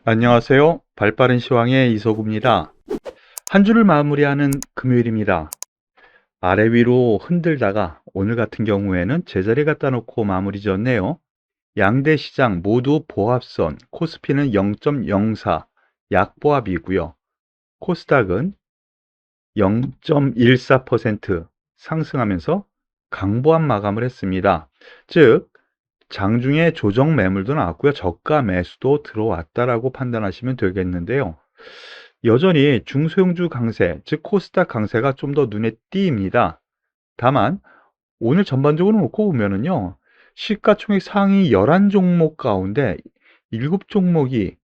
안녕하세요. 발빠른 시황의 이석우입니다. 한 주를 마무리하는 금요일입니다. 아래 위로 흔들다가 오늘 같은 경우에는 제자리 갖다 놓고 마무리 지었네요. 양대 시장 모두 보합선, 코스피는 0.04 약보합이고요. 코스닥은 0.14% 상승하면서 강보합 마감을 했습니다. 즉 장중에 조정 매물도 나왔고요. 저가 매수도 들어왔다라고 판단하시면 되겠는데요. 여전히 중소형주 강세, 즉 코스닥 강세가 좀 더 눈에 띕니다. 다만 오늘 전반적으로 놓고 보면은요. 시가총액 상위 11종목 가운데 7종목이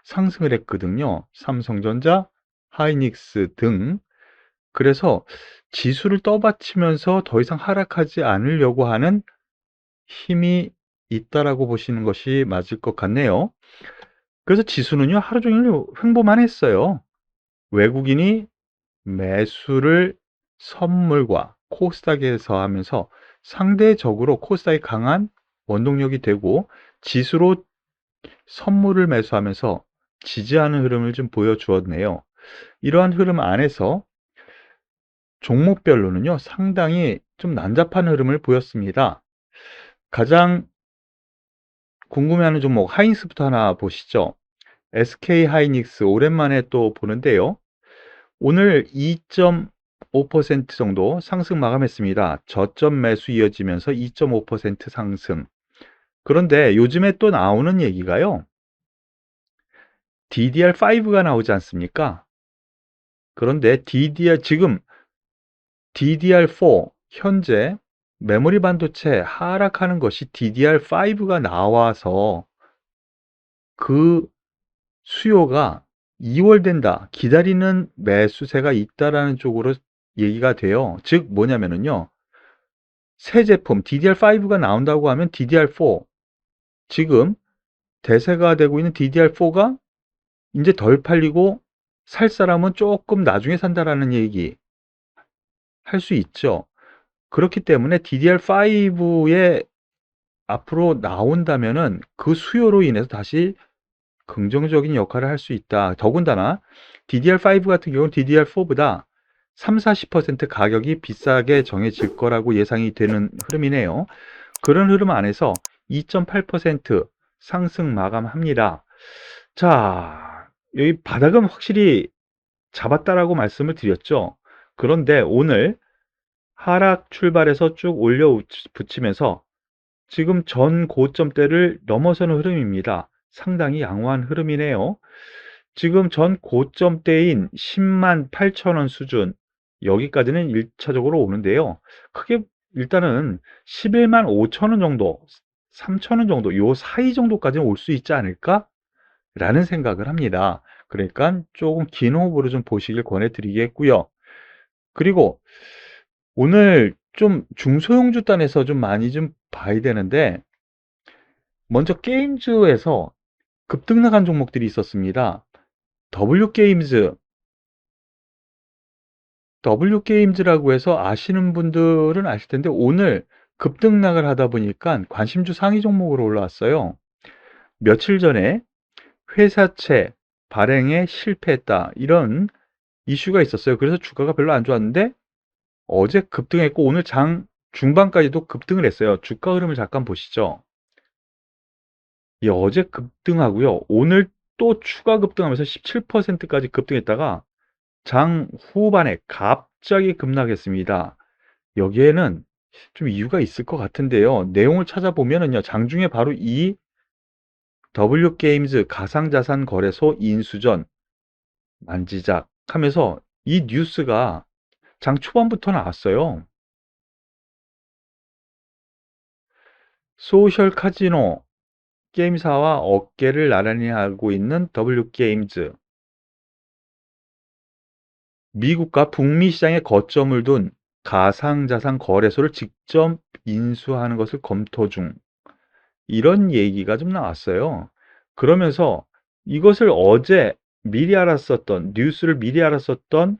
상승을 했거든요. 삼성전자, 하이닉스 등. 그래서 지수를 떠받치면서 더 이상 하락하지 않으려고 하는 힘이 있다라고 보시는 것이 맞을 것 같네요. 그래서 지수는요, 하루 종일 횡보만 했어요. 외국인이 매수를 선물과 코스닥에서 하면서 상대적으로 코스닥이 강한 원동력이 되고 지수로 선물을 매수하면서 지지하는 흐름을 좀 보여주었네요. 이러한 흐름 안에서 종목별로는요, 상당히 좀 난잡한 흐름을 보였습니다. 가장 궁금해하는 종목 하이닉스부터 하나 보시죠. SK 하이닉스 오랜만에 또 보는데요. 오늘 2.5% 정도 상승 마감했습니다. 저점 매수 이어지면서 2.5% 상승. 그런데 요즘에 또 나오는 얘기가요. DDR5가 나오지 않습니까? 그런데 지금 DDR4 현재 메모리 반도체 하락하는 것이 DDR5가 나와서 그 수요가 2월 된다. 기다리는 매수세가 있다라는 쪽으로 얘기가 돼요. 즉 뭐냐면은요. 새 제품 DDR5가 나온다고 하면 DDR4 지금 대세가 되고 있는 DDR4가 이제 덜 팔리고 살 사람은 조금 나중에 산다라는 얘기 할 수 있죠. 그렇기 때문에 DDR5에 앞으로 나온다면은 그 수요로 인해서 다시 긍정적인 역할을 할 수 있다. 더군다나 DDR5 같은 경우는 DDR4보다 30-40% 가격이 비싸게 정해질 거라고 예상이 되는 흐름이네요. 그런 흐름 안에서 2.8% 상승 마감합니다. 자, 여기 바닥은 확실히 잡았다라고 말씀을 드렸죠. 그런데 오늘 하락 출발해서 쭉 올려 붙이면서 지금 전 고점대를 넘어서는 흐름입니다. 상당히 양호한 흐름이네요. 지금 전 고점대인 10만 8천 원 수준 여기까지는 1차적으로 오는데요. 크게 일단은 11만 5천 원 정도, 3천 원 정도 요 사이 정도까지는 올 수 있지 않을까? 라는 생각을 합니다. 그러니까 조금 긴 호흡으로 좀 보시길 권해드리겠고요. 그리고 오늘 좀 중소형주 단에서 좀 많이 좀 봐야 되는데 먼저 게임즈에서 급등락한 종목들이 있었습니다. W게임즈, W게임즈라고 해서 아시는 분들은 아실 텐데 오늘 급등락을 하다 보니까 관심주 상위 종목으로 올라왔어요. 며칠 전에 회사채 발행에 실패했다 이런 이슈가 있었어요. 그래서 주가가 별로 안 좋았는데 어제 급등했고 오늘 장 중반까지도 급등을 했어요. 주가 흐름을 잠깐 보시죠. 어제 급등하고요. 오늘 또 추가 급등하면서 17%까지 급등했다가 장 후반에 갑자기 급락했습니다. 여기에는 좀 이유가 있을 것 같은데요. 내용을 찾아보면은요. 장중에 바로 이 W게임즈 가상자산 거래소 인수전 만지작 하면서 이 뉴스가 장 초반부터 나왔어요. 소셜 카지노 게임사와 어깨를 나란히 하고 있는 W게임즈. 미국과 북미 시장에 거점을 둔 가상자산 거래소를 직접 인수하는 것을 검토 중. 이런 얘기가 좀 나왔어요. 그러면서 이것을 어제 미리 알았었던, 뉴스를 미리 알았었던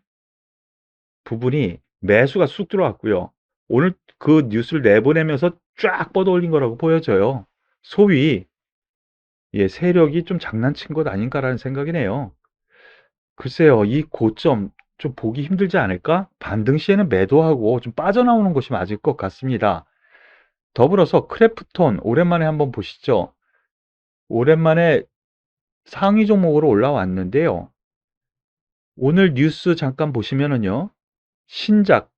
부분이 매수가 쑥 들어왔고요. 오늘 그 뉴스를 내보내면서 쫙 뻗어 올린 거라고 보여져요. 소위 세력이 좀 장난친 것 아닌가라는 생각이네요. 글쎄요, 이 고점 좀 보기 힘들지 않을까? 반등 시에는 매도하고 좀 빠져나오는 것이 맞을 것 같습니다. 더불어서 크래프톤 오랜만에 한번 보시죠. 오랜만에 상위 종목으로 올라왔는데요. 오늘 뉴스 잠깐 보시면은요. 신작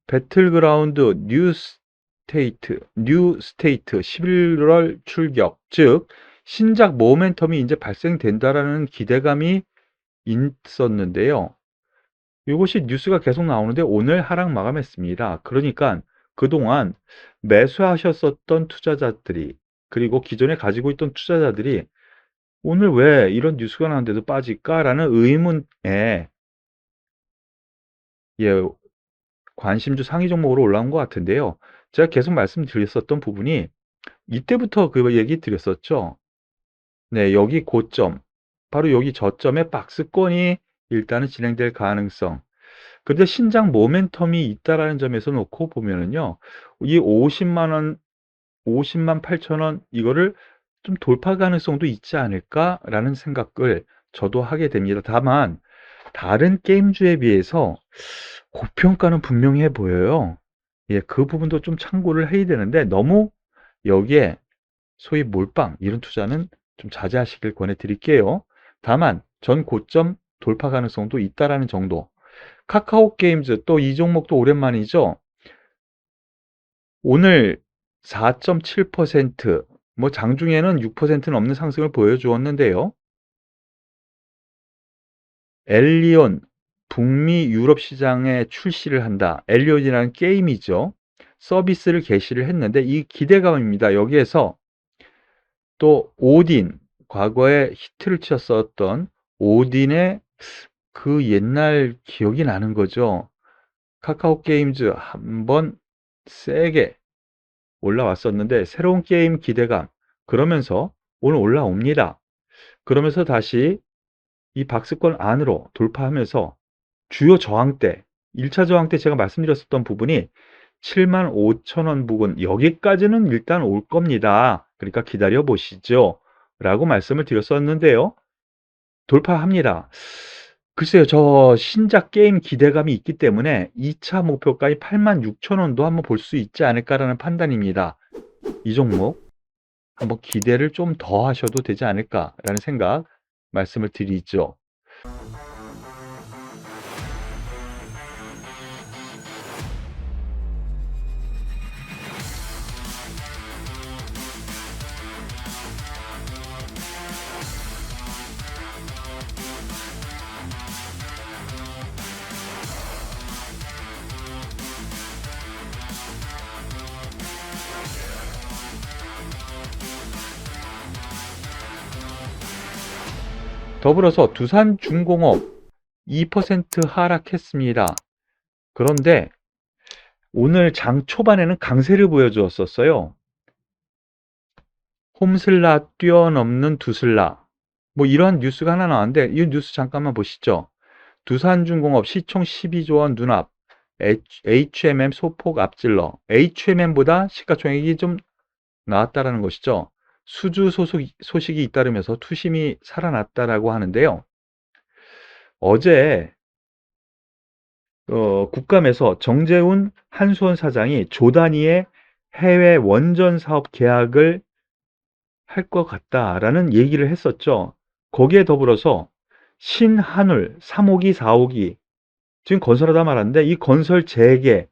배틀그라운드 뉴스테이트 11월 출격, 즉 신작 모멘텀이 이제 발생된다라는 기대감이 있었는데요. 이것이 뉴스가 계속 나오는데 오늘 하락 마감했습니다. 그러니까 그동안 매수하셨었던 투자자들이, 그리고 기존에 가지고 있던 투자자들이 오늘 왜 이런 뉴스가 나왔는데도 빠질까라는 의문에 관심주 상위 종목으로 올라온 것 같은데요. 제가 계속 말씀드렸었던 부분이 이때부터 그 얘기 드렸었죠. 네, 여기 고점, 바로 여기 저점에 박스권이 일단은 진행될 가능성. 근데 신작 모멘텀이 있다라는 점에서 놓고 보면은요, 이 50만 원, 50만 8천 원 이거를 좀 돌파 가능성도 있지 않을까라는 생각을 저도 하게 됩니다. 다만 다른 게임주에 비해서 고평가는 분명해 보여요. 그 부분도 좀 참고를 해야 되는데 너무 여기에 소위 몰빵 이런 투자는 좀 자제하시길 권해드릴게요. 다만 전 고점 돌파 가능성도 있다라는 정도. 카카오 게임즈 또 이 종목도 오랜만이죠. 오늘 4.7%, 뭐 장중에는 6%는 넘는 상승을 보여주었는데요. 엘리온 북미 유럽 시장에 출시를 한다. 엘리온이라는 게임이죠. 서비스를 개시를 했는데 이 기대감입니다. 여기에서 또 오딘, 과거에 히트를 쳤었던 오딘의 그 옛날 기억이 나는 거죠. 카카오 게임즈 한번 세게 올라왔었는데 새로운 게임 기대감, 그러면서 오늘 올라옵니다. 그러면서 다시 이 박스권 안으로 돌파하면서 주요 저항대, 1차 저항대 제가 말씀드렸었던 부분이 75,000원 부근, 여기까지는 일단 올 겁니다. 그러니까 기다려 보시죠 라고 말씀을 드렸었는데요. 돌파합니다. 글쎄요, 저 신작 게임 기대감이 있기 때문에 2차 목표가의 86,000원도 한번 볼 수 있지 않을까라는 판단입니다. 이 종목 한번 기대를 좀 더 하셔도 되지 않을까라는 생각 말씀을 드리죠. 더불어서 두산중공업 2% 하락했습니다. 그런데 오늘 장 초반에는 강세를 보여주었었어요. 홈슬라 뛰어넘는 두슬라, 뭐 이러한 뉴스가 하나 나왔는데 이 뉴스 잠깐만 보시죠. 두산중공업 시총 12조 원 눈앞, HMM 소폭 앞질러. HMM보다 시가총액이 좀 나왔다라는 것이죠. 수주 소식이 잇따르면서 투심이 살아났다라고 하는데요. 어제 국감에서 정재훈 한수원 사장이 조 단위의 해외 원전 사업 계약을 할 것 같다라는 얘기를 했었죠. 거기에 더불어서 신한울 3호기, 4호기 지금 건설하다 말았는데 이 건설 재개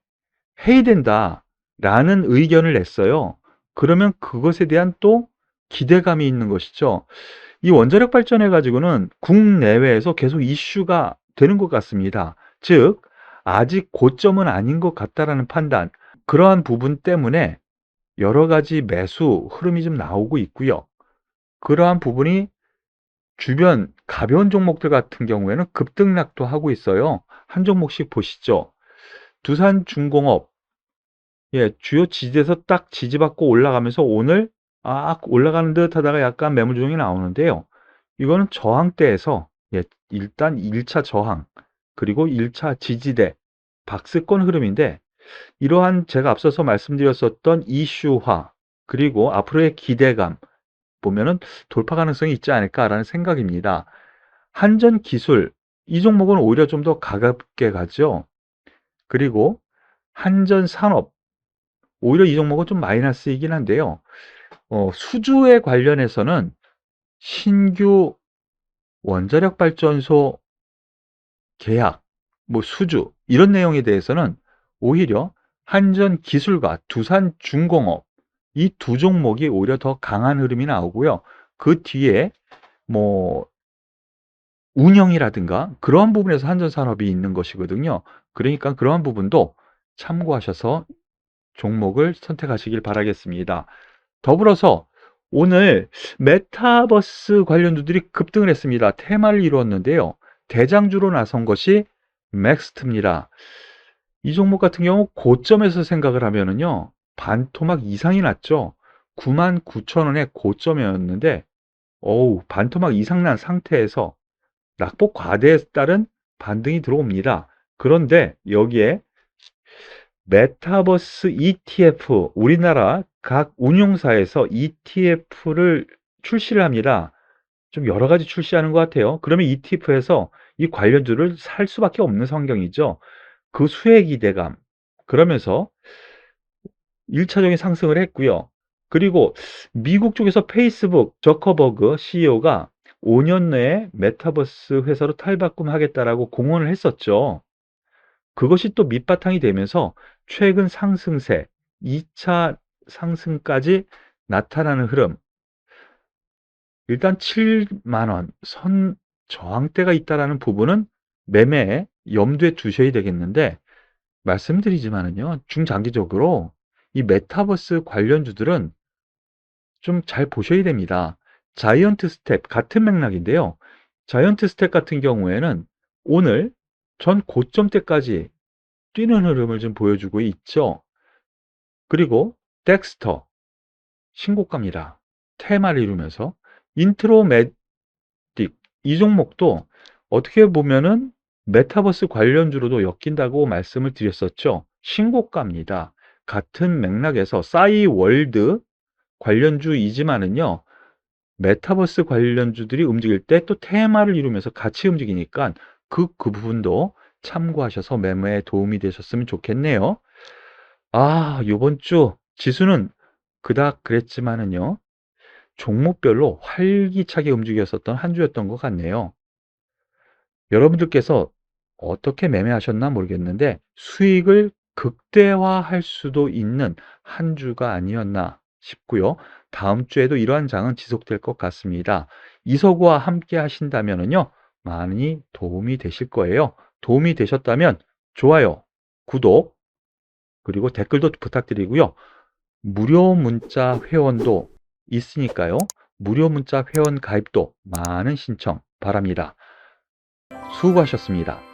해야 된다라는 의견을 냈어요. 그러면 그것에 대한 또 기대감이 있는 것이죠. 이 원자력 발전해 가지고는 국내외에서 계속 이슈가 되는 것 같습니다. 즉 아직 고점은 아닌 것 같다라는 판단, 그러한 부분 때문에 여러 가지 매수 흐름이 좀 나오고 있고요. 그러한 부분이 주변 가벼운 종목들 같은 경우에는 급등락도 하고 있어요. 한 종목씩 보시죠. 두산중공업, 주요 지지에서 딱 지지받고 올라가면서 오늘 올라가는 듯 하다가 약간 매물 조정이 나오는데요. 이거는 저항대에서 일단 1차 저항, 그리고 1차 지지대, 박스권 흐름인데, 이러한 제가 앞서서 말씀드렸었던 이슈화, 그리고 앞으로의 기대감, 보면은 돌파 가능성이 있지 않을까라는 생각입니다. 한전기술, 이 종목은 오히려 좀 더 가깝게 가죠. 그리고 한전산업, 오히려 이 종목은 좀 마이너스이긴 한데요. 수주에 관련해서는 신규 원자력 발전소 계약, 수주 이런 내용에 대해서는 오히려 한전기술과 두산중공업, 이 두 종목이 오히려 더 강한 흐름이 나오고요. 그 뒤에 뭐 운영이라든가 그러한 부분에서 한전산업이 있는 것이거든요. 그러니까 그러한 부분도 참고하셔서 종목을 선택하시길 바라겠습니다. 더불어서 오늘 메타버스 관련주들이 급등을 했습니다. 테마를 이루었는데요. 대장주로 나선 것이 맥스트입니다. 이 종목 같은 경우 고점에서 생각을 하면은요, 반토막 이상이 났죠. 99,000원의 고점이었는데, 반토막 이상 난 상태에서 낙폭 과대에 따른 반등이 들어옵니다. 그런데 여기에 메타버스 ETF, 우리나라 각 운용사에서 ETF를 출시를 합니다. 좀 여러 가지 출시하는 것 같아요. 그러면 ETF에서 이 관련주를 살 수밖에 없는 환경이죠. 그 수혜 기대감. 그러면서 1차적인 상승을 했고요. 그리고 미국 쪽에서 페이스북 저커버그 CEO가 5년 내에 메타버스 회사로 탈바꿈하겠다라고 공언을 했었죠. 그것이 또 밑바탕이 되면서 최근 상승세, 2차 상승까지 나타나는 흐름. 일단 7만 원 선 저항대가 있다라는 부분은 매매에 염두에 두셔야 되겠는데, 말씀드리지만은요, 중장기적으로 이 메타버스 관련주들은 좀 잘 보셔야 됩니다. 자이언트 스텝 같은 맥락인데요. 자이언트 스텝 같은 경우에는 오늘 전 고점대까지 뛰는 흐름을 좀 보여주고 있죠. 그리고 덱스터 신고가입니다. 테마를 이루면서 인트로매틱, 이 종목도 어떻게 보면은 메타버스 관련주로도 엮인다고 말씀을 드렸었죠. 신고가입니다. 같은 맥락에서 싸이월드 관련주이지만은요, 메타버스 관련주들이 움직일 때 또 테마를 이루면서 같이 움직이니까 그 부분도 참고하셔서 매매에 도움이 되셨으면 좋겠네요. 요번 주 지수는 그닥 그랬지만은요, 종목별로 활기차게 움직였었던 한 주였던 것 같네요. 여러분들께서 어떻게 매매하셨나 모르겠는데 수익을 극대화할 수도 있는 한 주가 아니었나 싶고요. 다음 주에도 이러한 장은 지속될 것 같습니다. 이서구와 함께 하신다면요, 많이 도움이 되실 거예요. 도움이 되셨다면 좋아요, 구독, 그리고 댓글도 부탁드리고요. 무료 문자 회원도 있으니까요. 무료 문자 회원 가입도 많은 신청 바랍니다. 수고하셨습니다.